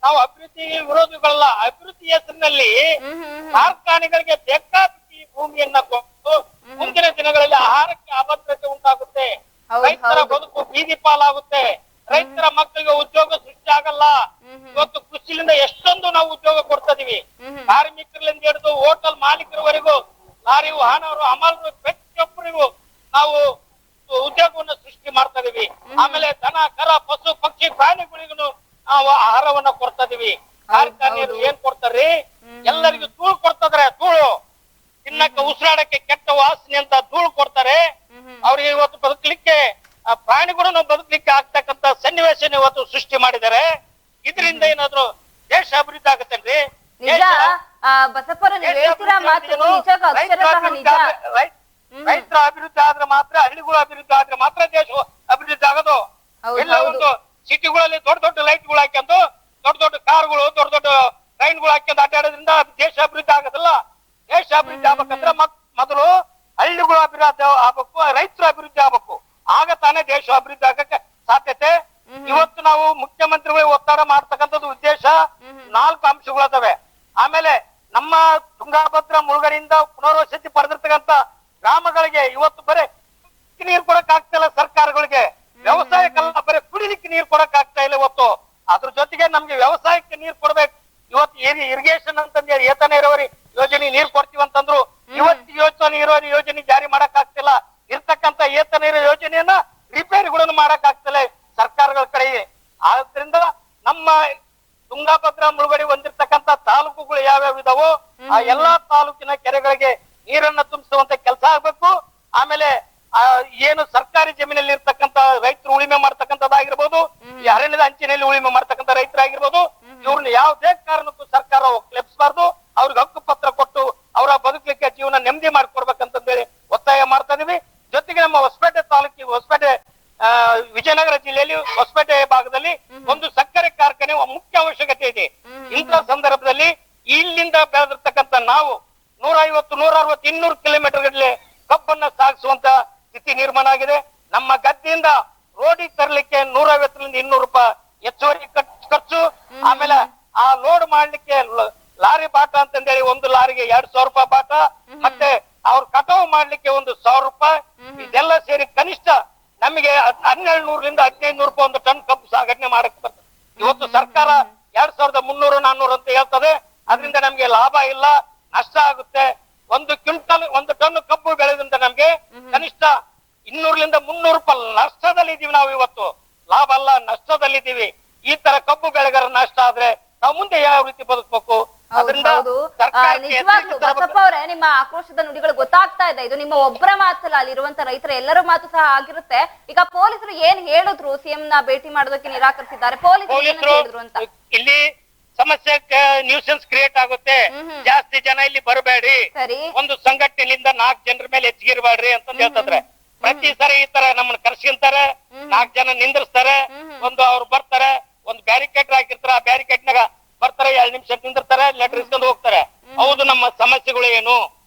Speaker 4: ನಾವು ಅಭಿವೃದ್ಧಿ ವಿರೋಧಿಗಳಲ್ಲ, ಅಭಿವೃದ್ಧಿ ಹೆಸರಿನಲ್ಲಿ ಕಾರ್ಖಾನೆಗಳಿಗೆ ಬೇಕಾಬಿಟ್ಟಿ ಭೂಮಿಯನ್ನ ಕೊಟ್ಟು ಮುಂದಿನ ದಿನಗಳಲ್ಲಿ ಆಹಾರಕ್ಕೆ ಅಭದ್ರತೆ ಉಂಟಾಗುತ್ತೆ, ರೈತರ ಬದುಕು ಬೀದಿ ಪಾಲಾಗುತ್ತೆ, ರೈತರ ಮಕ್ಕಳಿಗೆ ಉದ್ಯೋಗ ಸೃಷ್ಟಿ ಆಗಲ್ಲ. ಇವತ್ತು ಕೃಷಿಲಿಂದ ಎಷ್ಟೊಂದು ನಾವು ಉದ್ಯೋಗ ಕೊಡ್ತಾ ಇದೀವಿ. ಕಾರ್ಮಿಕರಿಂದ ಹಿಡಿದು ಹೋಟೆಲ್ ಮಾಲೀಕರವರೆಗೂ, ಲಾರಿ ವಾಹನವರು, ಅಮಲರು, ಪ್ರತಿಯೊಬ್ಬರಿಗೂ ನಾವು ಉದ್ಯೋಗವನ್ನು ಸೃಷ್ಟಿ ಮಾಡ್ತಾ ಇದೀವಿ. ಆಮೇಲೆ ದನ ಕರ ಪಶು ಪಕ್ಷಿ ಪ್ರಾಣಿಗಳಿಗೂ ನಾವು ಆಹಾರವನ್ನ ಕೊಡ್ತಾ ಇದೀವಿ. ಕಾರ್ಖಾನೆಯವರು ಏನ್ ಕೊಡ್ತಾರ್ರಿ? ಎಲ್ಲರಿಗೂ ಧೂಳು ಕೊಡ್ತಿದ್ರೆ, ಧೂಳು ತಿನ್ನಕ್ಕೆ ಉಸಿರಾಡಕ್ಕೆ ಕೆಟ್ಟ ವಾಸನೆ ಅಂತ ಧೂಳು ಕೊಡ್ತಾರೆ. ಅವ್ರಿಗೆ ಇವತ್ತು ಬದುಕಲಿಕ್ಕೆ ಪ್ರಾಣಿಗಳು ಬದುಕಲಿಕ್ಕೆ ಆಗ್ತಕ್ಕಂತ ಸನ್ನಿವೇಶ ಇವತ್ತು ಸೃಷ್ಟಿ ಮಾಡಿದ್ದಾರೆ. ಇದರಿಂದ ಏನಾದ್ರು ದೇಶ ಅಭಿವೃದ್ಧಿ ಆಗುತ್ತೇನ್ರಿ?
Speaker 1: ನಿಜ ಬಸಪ್ಪರ ನೀವು ಹೇಳ್ತೀರಾ ಮಾತು ನಿಜ ಅಕ್ಷರಶಃ ನಿಜ.
Speaker 4: ರೈತರ ಅಭಿವೃದ್ಧಿ ಆದ್ರೆ ಮಾತ್ರ, ಹಳ್ಳಿಗಳು ಅಭಿವೃದ್ಧಿ ಆದ್ರೆ ಮಾತ್ರ ದೇಶ ಅಭಿವೃದ್ಧಿ ಆಗೋದು. ಎಲ್ಲ ಒಂದು ಸಿಟಿಗಳಲ್ಲಿ ದೊಡ್ಡ ದೊಡ್ಡ ಲೈಟ್ಗಳು ಹಾಕ್ಯಂದು, ದೊಡ್ಡ ದೊಡ್ಡ ಕಾರ್ಗಳು, ದೊಡ್ಡ ದೊಡ್ಡ ಟ್ರೈನ್ಗಳು ಹಾಕ್ಯಂದು ಅಡ್ಡಾಡೋದ್ರಿಂದ ದೇಶ ಅಭಿವೃದ್ಧಿ ಆಗೋದಿಲ್ಲ. ದೇಶ ಅಭಿವೃದ್ಧಿ ಆಗ್ಬೇಕಂದ್ರೆ ಮೊದಲು ಹಳ್ಳಿಗಳು ಅಭಿವೃದ್ಧಿ ಆಗ್ಬೇಕು, ರೈತರು ಅಭಿವೃದ್ಧಿ ಆಗ್ಬೇಕು. ಆಗ ತಾನೇ ದೇಶ ಅಭಿವೃದ್ಧಿ ಆಗಕ್ಕೆ ಸಾಧ್ಯತೆ. ಇವತ್ತು ನಾವು ಮುಖ್ಯಮಂತ್ರಿಗಳಿಗೆ ಒತ್ತಡ ಮಾಡ್ತಕ್ಕಂಥದ್ದು ಉದ್ದೇಶ 4 ಅಂಶಗಳದಾವೆ. ಆಮೇಲೆ ನಮ್ಮ ತುಂಗಾಭದ್ರಾ ಮುಳುಗಡೆಯಿಂದ ಪುನರ್ವಸತಿ ಪಡೆದಿರ್ತಕ್ಕಂಥ ಗ್ರಾಮಗಳಿಗೆ ಇವತ್ತು ಬರೀ ನೀರು ಕೊಡಕ್ ಆಗ್ತಿಲ್ಲ ಸರ್ಕಾರಗಳಿಗೆ, ವ್ಯವಸಾಯಕ್ಕಲ್ಲ ಬರೀ ಕುಡಿಲಿಕ್ಕೆ ನೀರು ಕೊಡಕ್ ಆಗ್ತಾ ಇಲ್ಲ ಇವತ್ತು. ಅದ್ರ ಜೊತೆಗೆ ನಮ್ಗೆ ವ್ಯವಸಾಯಕ್ಕೆ ನೀರು ಕೊಡ್ಬೇಕು. ಇವತ್ತು ಇರಿಗೇಷನ್ ಅಂತಂದ್ರೆ ಏತ ನೀರಾವರಿ ಯೋಜನೆ ನೀರು ಕೊಡ್ತೀವಿ ಅಂತಂದ್ರು, ಇವತ್ತು ನೀರಾವರಿ ಯೋಜನೆ ಜಾರಿ ಮಾಡಕ್ ಆಗ್ತಿಲ್ಲ. ಇರ್ತಕ್ಕಂಥ ಏತ ನೀರು ಯೋಜನೆಯನ್ನ ರಿಪೇರಿಗಳನ್ನು ಮಾಡಕ್ ಆಗ್ತಿಲ್ಲ ಸರ್ಕಾರಗಳ ಕಡೆ. ಆದ್ರಿಂದ ನಮ್ಮ ತುಂಗಾಭದ್ರಾ ಮುಳುಗಡೆ ಹೊಂದಿರ್ತಕ್ಕಂಥ ತಾಲೂಕುಗಳು ಯಾವ್ಯಾವ ಇದಾವೋ ಆ ಎಲ್ಲಾ ತಾಲೂಕಿನ ಕೆರೆಗಳಿಗೆ ನೀರನ್ನ ತುಂಬಿಸುವಂತ ಕೆಲಸ ಆಗ್ಬೇಕು. ಆಮೇಲೆ ಏನು ಸರ್ಕಾರಿ ಜಮೀನಲ್ಲಿ ಇರ್ತಕ್ಕಂಥ ರೈತರು ಉಳಿಮೆ ಮಾಡ್ತಕ್ಕಂಥದ್ದಾಗಿರ್ಬೋದು, ಈ ಅರಣ್ಯದ ಅಂಚಿನಲ್ಲಿ ಉಳಿಮೆ ಮಾಡ್ತಕ್ಕಂಥ ರೈತರಾಗಿರ್ಬೋದು, ಇವ್ರನ್ನ ಯಾವುದೇ ಕಾರಣಕ್ಕೂ ಸರ್ಕಾರ ಕ್ಲೆಪ್ಸಬಾರ್ದು. ಅವ್ರಿಗೆ ಹಕ್ಕು ಪತ್ರ ಕೊಟ್ಟು ಅವರ ಬದುಕಲಿಕ್ಕೆ ಜೀವನ ನೆಮ್ಮದಿ ಮಾಡ್ಕೊಡ್ಬೇಕಂತಂದೇಳಿ ಒತ್ತಾಯ ಮಾಡ್ತಾ ಇದೀವಿ. ಜೊತೆಗೆ ನಮ್ಮ ಹೊಸಪೇಟೆ ತಾಲೂಕಿಗೆ, ಹೊಸಪೇಟೆ ವಿಜಯನಗರ ಜಿಲ್ಲೆಯಲ್ಲಿ ಹೊಸಪೇಟೆ ಭಾಗದಲ್ಲಿ ಒಂದು ಸಕ್ಕರೆ ಕಾರ್ಖಾನೆ ಮುಖ್ಯ ಅವಶ್ಯಕತೆ ಇದೆ. ಇಂಥ ಸಂದರ್ಭದಲ್ಲಿ ಇಲ್ಲಿಂದ ಬೆಳೆದಿರ್ತಕ್ಕಂಥ ನಾವು 150, 160, 200 ಕಿಲೋಮೀಟರ್ ಗಟ್ಟಲೆ ಕಬ್ಬನ್ನ ಸಾಗಿಸುವಂತ ಸ್ಥಿತಿ ನಿರ್ಮಾಣ ಆಗಿದೆ. ನಮ್ಮ ಗದ್ದೆಯಿಂದ ರೋಡಿಗೆ ತರಲಿಕ್ಕೆ 150ರಿಂದ 200 ರೂಪಾಯಿ ಹೆಚ್ಚುವರಿ ಖರ್ಚು. ಆಮೇಲೆ ಆ ಲೋಡ್ ಮಾಡ್ಲಿಕ್ಕೆ ಲಾರಿ ಬಾಟ ಅಂತಂದೇಳಿ ಒಂದು ಲಾರಿಗೆ 2,000 ರೂಪಾಯಿ ಬಾಟ, ಮತ್ತೆ ಅವ್ರ ಕಟಾವು ಮಾಡ್ಲಿಕ್ಕೆ 1,000 ರೂಪಾಯಿ. ಇದೆಲ್ಲ ಸೇರಿ ಕನಿಷ್ಠ ನಮಗೆ 1,200ರಿಂದ 1,500 ರೂಪಾಯಿ ಒಂದು ಟನ್ ಕಬ್ಬು ಸಾಗಣೆ ಮಾಡಕ್ ಬರ್ತದೆ. ಇವತ್ತು ಸರ್ಕಾರ 2,300, 400 ಅಂತ ಹೇಳ್ತದೆ. ಅದರಿಂದ ನಮ್ಗೆ ಲಾಭ ಇಲ್ಲ, ನಷ್ಟ ಆಗುತ್ತೆ. 1 ಕ್ವಿಂಟಲ್ 1 ಟನ್ ಕಬ್ಬು ಬೆಳೆದ್ರಿಂದ ನಮ್ಗೆ ಕನಿಷ್ಠ 200ರಿಂದ 300 ರೂಪಾಯಿ ನಷ್ಟದಲ್ಲಿ ಇದೀವಿ ನಾವು. ಇವತ್ತು ಲಾಭ ಅಲ್ಲ, ನಷ್ಟದಲ್ಲಿದ್ದೀವಿ. ಈ ತರ ಕಬ್ಬು ಬೆಳೆಗಾರ ನಷ್ಟ ಆದ್ರೆ ನಾವು ಮುಂದೆ ಯಾವ ರೀತಿ ಬದುಕಬೇಕು?
Speaker 1: ನಿಜವಾಗ್ಲೂ ಬಸಪ್ಪ ಅವರೇ, ನಿಮ್ಮ ಆಕ್ರೋಶದ ನುಡಿಗಳು ಗೊತ್ತಾಗ್ತಾ ಇದೆ. ಇದು ನಿಮ್ಮ ಒಬ್ಬರ ಮಾತಲ್ಲ, ಅಲ್ಲಿರುವಂತ ರೈತರ ಎಲ್ಲರ ಮಾತು ಸಹ ಆಗಿರುತ್ತೆ. ಈಗ ಪೊಲೀಸರು ಏನ್ ಹೇಳಿದ್ರು? ಸಿಎಂ ನ ಭೇಟಿ ಮಾಡೋದಕ್ಕೆ ನಿರಾಕರಿಸಿದ್ದಾರೆ. ಪೊಲೀಸರು ಹೇಳಿದ್ರು ಅಂತ
Speaker 4: ಇಲ್ಲಿ ಸಮಸ್ಯೆ ನ್ಯೂಸೆನ್ಸ್ ಕ್ರಿಯೇಟ್ ಆಗುತ್ತೆ. ಜಾಸ್ತಿ ಜನ ಇಲ್ಲಿ ಬರಬೇಡಿ, ಒಂದು ಸಂಘಟನೆಯಿಂದ 4 ಜನರ ಮೇಲೆ ಹೆಚ್ಚಿಗಿರ್ಬೇಡ್ರಿ ಅಂತ ಹೇಳ್ತಿದ್ರೆ, ಪ್ರತಿ ಸರಿ ಈ ತರ ನಮ್ಮನ್ನ ಕರ್ಸ್ಕೊಂತಾರೆ, 4 ಜನ ನಿಂದಿರ್ಸ್ತಾರೆ. ಒಂದು ಅವ್ರು ಬರ್ತಾರೆ, ಒಂದು ಬ್ಯಾರಿಕೇಡ್ ಹಾಕಿರ್ತಾರ, ಆ ಬ್ಯಾರಿಕೇಡ್ ನಾಗ ಬರ್ತಾರೆ, 2 ನಿಮಿಷ ನಿಂದಿರ್ತಾರೆ, ಲೆಟರ್ ಇಸ್ಕೊಂಡು ಹೋಗ್ತಾರೆ. ಹೌದು, ನಮ್ಮ ಸಮಸ್ಯೆಗಳು ಏನು,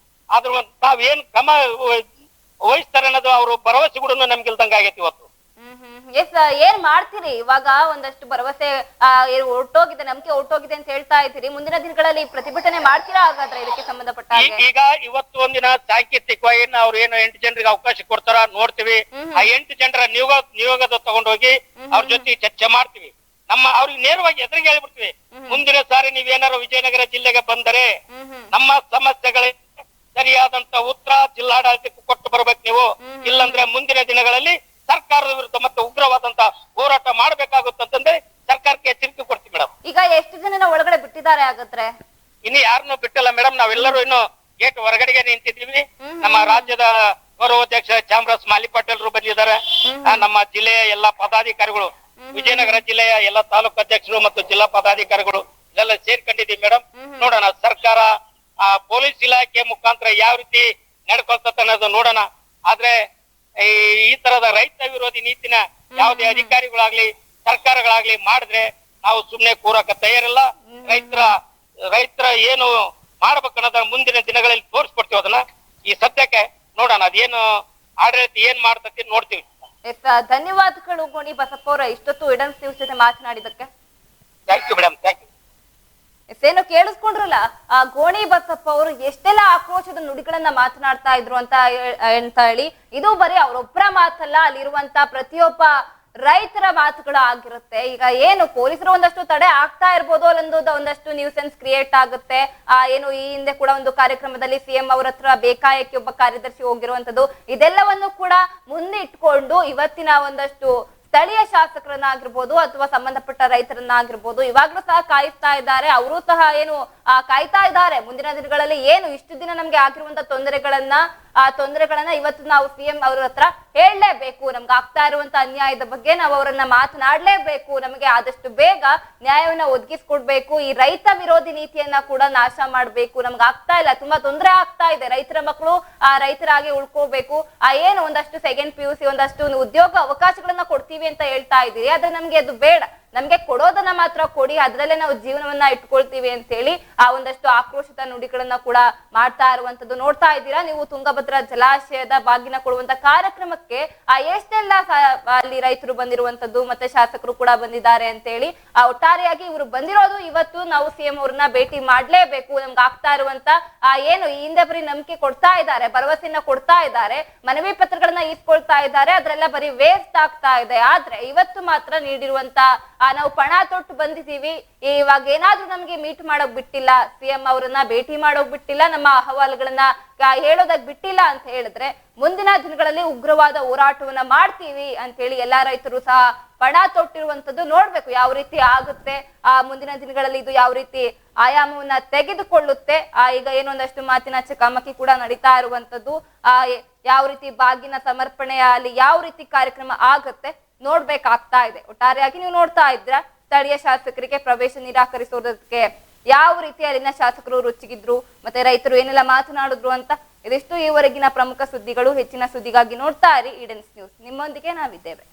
Speaker 4: ಆದ್ರ ತಾವೇನ್ ಕ್ರಮ ವಹಿಸ್ತಾರೆ ಅನ್ನೋದು ಅವರು ಭರವಸೆ ಕೂಡ ನಮ್ಗಿಲ್ದಂಗ ಆಗೈತಿ ಇವತ್ತು.
Speaker 1: ಏನ್ ಮಾಡ್ತೀರಿ ಇವಾಗ? ಒಂದಷ್ಟು ಭರವಸೆ ಹೊರಟೋಗಿದೆ, ನಂಬಿಕೆ ಹೊರಟೋಗಿದೆ ಅಂತ ಹೇಳ್ತಾ ಇದ್ದೀರಿ. ಮುಂದಿನ ದಿನಗಳಲ್ಲಿ ಪ್ರತಿಭಟನೆ ಮಾಡ್ತೀರಾ ಹಾಗಾದ್ರೆ ಇದಕ್ಕೆ ಸಂಬಂಧಪಟ್ಟ?
Speaker 4: ಈಗ ಇವತ್ತು ಒಂದಿನ ಸಾಂಕೇತಿಕವಾಗಿ ಅವ್ರು ಏನು 8 ಜನರಿಗೆ ಅವಕಾಶ ಕೊಡ್ತಾರ ನೋಡ್ತೀವಿ. ಆ 8 ಜನರ ನಿಯೋಗದ ತಗೊಂಡೋಗಿ ಅವ್ರ ಜೊತೆ ಚರ್ಚೆ ಮಾಡ್ತೀವಿ. ಅವ್ರಿಗೆ ನೇರವಾಗಿ ಎದುರಿಗೆ ಹೇಳ್ಬಿಡ್ತೀವಿ, ಮುಂದಿನ ಸಾರಿ ನೀವೇನಾರು ವಿಜಯನಗರ ಜಿಲ್ಲೆಗೆ ಬಂದರೆ ನಮ್ಮ ಸಮಸ್ಯೆಗಳಿಗೆ ಸರಿಯಾದಂತ ಉತ್ತರ ಜಿಲ್ಲಾಡಳಿತಕ್ಕೆ ಕೊಟ್ಟು ಬರ್ಬೇಕು ನೀವು. ಇಲ್ಲಂದ್ರೆ ಮುಂದಿನ ದಿನಗಳಲ್ಲಿ ಸರ್ಕಾರದ ವಿರುದ್ಧ ಮತ್ತೆ ಉಗ್ರವಾದಂತ ಹೋರಾಟ ಮಾಡ್ಬೇಕಾಗುತ್ತಂತಂದ್ರೆ ಸರ್ಕಾರಕ್ಕೆ ಎಚ್ಚರಿಕೆ ಕೊಡ್ತೀವಿ ಮೇಡಮ್.
Speaker 1: ಈಗ ಎಷ್ಟು ಜನ ಒಳಗಡೆ ಬಿಟ್ಟಿದ್ದಾರೆ ಹಾಗಾದ್ರೆ?
Speaker 4: ಇನ್ನು ಯಾರನ್ನು ಬಿಟ್ಟಿಲ್ಲ ಮೇಡಮ್, ನಾವೆಲ್ಲರೂ ಇನ್ನು ಗೇಟ್ ಹೊರಗಡೆಗೆ ನಿಂತಿದ್ದೀವಿ. ನಮ್ಮ ರಾಜ್ಯದ ಗೌರವಾಧ್ಯಕ್ಷ ಚಾಮರಾಜ್ ಮಾಲಿ ಪಾಟೀಲ್ರು ಬಂದಿದ್ದಾರೆ. ನಮ್ಮ ಜಿಲ್ಲೆಯ ಎಲ್ಲಾ ಪದಾಧಿಕಾರಿಗಳು, ವಿಜಯನಗರ ಜಿಲ್ಲೆಯ ಎಲ್ಲಾ ತಾಲೂಕು ಅಧ್ಯಕ್ಷರು ಮತ್ತು ಜಿಲ್ಲಾ ಪದಾಧಿಕಾರಿಗಳು ಇದೆಲ್ಲ ಸೇರ್ಕೊಂಡಿದ್ದೀವಿ ಮೇಡಮ್. ನೋಡೋಣ ಸರ್ಕಾರ ಪೊಲೀಸ್ ಇಲಾಖೆ ಮುಖಾಂತರ ಯಾವ ರೀತಿ ನಡ್ಕೊಳ್ತದೆ ಅನ್ನೋದು ನೋಡೋಣ. ಆದ್ರೆ ಈ ತರದ ರೈತ ವಿರೋಧಿ ನೀತಿನ ಯಾವುದೇ ಅಧಿಕಾರಿಗಳಾಗ್ಲಿ ಸರ್ಕಾರಗಳಾಗ್ಲಿ ಮಾಡಿದ್ರೆ ನಾವು ಸುಮ್ನೆ ಕೂರಕ ತಯಾರಿಲ್ಲ. ರೈತರ ಏನು ಮಾಡ್ಬೇಕನ್ನೋದನ್ನ ಮುಂದಿನ ದಿನಗಳಲ್ಲಿ ತೋರಿಸ್ಕೊಡ್ತೀವಿ. ಅದನ್ನ ಈ ಸದ್ಯಕ್ಕೆ ನೋಡೋಣ, ಅದೇನು ಆಡಳಿತ ಏನ್ ಮಾಡ್ತತಿ ನೋಡ್ತೀವಿ.
Speaker 1: ಧನ್ಯವಾದಗಳು ಗೋಣಿ ಬಸಪ್ಪ ಅವರ, ಇಷ್ಟೊತ್ತು ಇಡನ್ಸ್ ನ್ಯೂಸ್ ಜೊತೆ ಮಾತನಾಡಿದಕ್ಕೆ.
Speaker 4: Thank you madam, thank you.
Speaker 1: ಏನೋ ಕೇಳಿಸ್ಕೊಂಡ್ರಲ್ಲ, ಆ ಗೋಣಿ ಬಸಪ್ಪ ಅವರು ಎಷ್ಟೆಲ್ಲ ಆಕ್ರೋಶದ ನುಡಿಗಳನ್ನ ಮಾತನಾಡ್ತಾ ಇದ್ರು ಅಂತ ಹೇಳಿ. ಇದು ಬರೀ ಅವರೊಬ್ಬರ ಮಾತಲ್ಲ, ಅಲ್ಲಿರುವಂತ ಪ್ರತಿಯೊಬ್ಬ ರೈತರ ಮಾತುಗಳಾಗಿರುತ್ತೆ. ಈಗ ಏನು ಪೊಲೀಸರು ಒಂದಷ್ಟು ತಡೆ ಆಗ್ತಾ ಇರ್ಬೋದು, ಅಲ್ಲೊಂದು ಒಂದಷ್ಟು ನ್ಯೂಸೆನ್ಸ್ ಕ್ರಿಯೇಟ್ ಆಗುತ್ತೆ. ಏನು ಈ ಹಿಂದೆ ಕೂಡ ಒಂದು ಕಾರ್ಯಕ್ರಮದಲ್ಲಿ ಸಿಎಂ ಅವ್ರ ಹತ್ರ ಬೇಕಾಯಕ್ಕೆ ಒಬ್ಬ ಕಾರ್ಯದರ್ಶಿ ಹೋಗಿರುವಂತದ್ದು, ಇದೆಲ್ಲವನ್ನು ಕೂಡ ಮುಂದೆ ಇಟ್ಕೊಂಡು ಇವತ್ತಿನ ಒಂದಷ್ಟು ಸ್ಥಳೀಯ ಶಾಸಕರನ್ನಾಗಿರ್ಬೋದು ಅಥವಾ ಸಂಬಂಧಪಟ್ಟ ರೈತರನ್ನಾಗಿರ್ಬೋದು ಇವಾಗ್ಲೂ ಸಹ ಕಾಯಿಸ್ತಾ ಇದ್ದಾರೆ. ಅವರು ಸಹ ಏನು ಕಾಯ್ತಾ ಇದ್ದಾರೆ ಮುಂದಿನ ದಿನಗಳಲ್ಲಿ ಏನು ಇಷ್ಟು ದಿನ ನಮ್ಗೆ ಆಗಿರುವಂತ ತೊಂದರೆಗಳನ್ನ ಇವತ್ತು ನಾವು ಸಿಎಂ ಅವ್ರ ಹತ್ರ ಹೇಳಲೇಬೇಕು. ನಮ್ಗೆ ಆಗ್ತಾ ಇರುವಂತ ಅನ್ಯಾಯದ ಬಗ್ಗೆ ನಾವು ಅವರನ್ನ ಮಾತನಾಡ್ಲೇಬೇಕು. ನಮಗೆ ಆದಷ್ಟು ಬೇಗ ನ್ಯಾಯವನ್ನ ಒದಗಿಸ್ಕೊಡ್ಬೇಕು. ಈ ರೈತ ವಿರೋಧಿ ನೀತಿಯನ್ನ ಕೂಡ ನಾಶ ಮಾಡ್ಬೇಕು. ನಮ್ಗೆ ಆಗ್ತಾ ಇಲ್ಲ, ತುಂಬಾ ತೊಂದರೆ ಆಗ್ತಾ ಇದೆ. ರೈತರ ಮಕ್ಕಳು ರೈತರಾಗಿ ಉಳ್ಕೋಬೇಕು. ಏನು ಒಂದಷ್ಟು ಸೆಕೆಂಡ್ PUC ಒಂದಷ್ಟು ಉದ್ಯೋಗ ಅವಕಾಶಗಳನ್ನ ಕೊಡ್ತೀವಿ ಅಂತ ಹೇಳ್ತಾ ಇದ್ದೀರಿ, ಆದ್ರೆ ನಮ್ಗೆ ಅದು ಬೇಡ. ನಮ್ಗೆ ಕೊಡೋದನ್ನ ಮಾತ್ರ ಕೊಡಿ, ಅದ್ರಲ್ಲೇ ನಾವು ಜೀವನವನ್ನ ಇಟ್ಕೊಳ್ತೀವಿ ಅಂತ ಹೇಳಿ ಆ ಒಂದಷ್ಟು ಆಕ್ರೋಶಿತ ನುಡಿಗಳನ್ನ ಕೂಡ ಮಾಡ್ತಾ ಇರುವಂತದ್ದು ನೋಡ್ತಾ ಇದ್ದೀರಾ ನೀವು. ತುಂಗಭದ್ರಾ ಜಲಾಶಯದ ಬಾಗಿನ ಕೊಡುವಂತ ಕಾರ್ಯಕ್ರಮಕ್ಕೆ ಎಷ್ಟೆಲ್ಲ ಅಲ್ಲಿ ರೈತರು ಬಂದಿರುವಂತದ್ದು ಮತ್ತೆ ಶಾಸಕರು ಕೂಡ ಬಂದಿದ್ದಾರೆ ಅಂತ ಹೇಳಿ ಒಟ್ಟಾರೆಯಾಗಿ ಇವರು ಬಂದಿರೋದು ಇವತ್ತು ನಾವು ಸಿಎಂ ಅವ್ರನ್ನ ಭೇಟಿ ಮಾಡ್ಲೇಬೇಕು. ನಮ್ಗೆ ಆಗ್ತಾ ಇರುವಂತ ಏನು ಈ ಹಿಂದೆ ಬರೀ ನಂಬಿಕೆ ಕೊಡ್ತಾ ಇದ್ದಾರೆ, ಭರವಸೆಯನ್ನ ಕೊಡ್ತಾ ಇದ್ದಾರೆ, ಮನವಿ ಪತ್ರಗಳನ್ನ ಇಸ್ಕೊಳ್ತಾ ಇದ್ದಾರೆ, ಅದ್ರೆಲ್ಲ ಬರೀ ವೇಸ್ಟ್ ಆಗ್ತಾ ಇದೆ. ಆದ್ರೆ ಇವತ್ತು ಮಾತ್ರ ನೀಡಿರುವಂತ ನಾವು ಪಣ ತೊಟ್ಟು ಬಂದಿದ್ದೀವಿ, ಇವಾಗ ಏನಾದ್ರೂ ನಮ್ಗೆ ಮೀಟ್ ಮಾಡೋಕ್ ಬಿಟ್ಟಿಲ್ಲ, ಸಿಎಂ ಅವರನ್ನ ಭೇಟಿ ಮಾಡೋಕ್ ಬಿಟ್ಟಿಲ್ಲ, ನಮ್ಮ ಅಹವಾಲುಗಳನ್ನ ಹೇಳೋದಕ್ ಬಿಟ್ಟಿಲ್ಲ ಅಂತ ಹೇಳಿದ್ರೆ ಮುಂದಿನ ದಿನಗಳಲ್ಲಿ ಉಗ್ರವಾದ ಹೋರಾಟವನ್ನ ಮಾಡ್ತೀವಿ ಅಂತ ಹೇಳಿ ಎಲ್ಲಾ ರೈತರು ಸಹ ಪಣ ತೊಟ್ಟಿರುವಂತದ್ದು ನೋಡ್ಬೇಕು ಯಾವ ರೀತಿ ಆಗುತ್ತೆ. ಮುಂದಿನ ದಿನಗಳಲ್ಲಿ ಇದು ಯಾವ ರೀತಿ ಆಯಾಮವನ್ನ ತೆಗೆದುಕೊಳ್ಳುತ್ತೆ. ಈಗ ಏನೊಂದಷ್ಟು ಮಾತಿನ ಚಕಮಕಿ ಕೂಡ ನಡೀತಾ ಇರುವಂತದ್ದು, ಯಾವ ರೀತಿ ಬಾಗಿನ ಸಮರ್ಪಣೆಯ ಅಲ್ಲಿ ಯಾವ ರೀತಿ ಕಾರ್ಯಕ್ರಮ ಆಗುತ್ತೆ ನೋಡ್ಬೇಕಾಗ್ತಾ ಇದೆ. ಒಟ್ಟಾರೆಯಾಗಿ ನೀವು ನೋಡ್ತಾ ಇದ್ರ ಸ್ಥಳೀಯ ಶಾಸಕರಿಗೆ ಪ್ರವೇಶ ನಿರಾಕರಿಸೋದಕ್ಕೆ ಯಾವ ರೀತಿ ಅಲ್ಲಿನ ಶಾಸಕರು ರುಚಿಗಿದ್ರು, ಮತ್ತೆ ರೈತರು ಏನೆಲ್ಲ ಮಾತನಾಡಿದ್ರು ಅಂತ ಇದಿಷ್ಟು ಈವರೆಗಿನ ಪ್ರಮುಖ ಸುದ್ದಿಗಳು. ಹೆಚ್ಚಿನ ಸುದ್ದಿಗಾಗಿ ನೋಡ್ತಾ ಇರಿ ಈಡನ್ಸ್ ನ್ಯೂಸ್. ನಿಮ್ಮೊಂದಿಗೆ ನಾವಿದ್ದೇವೆ.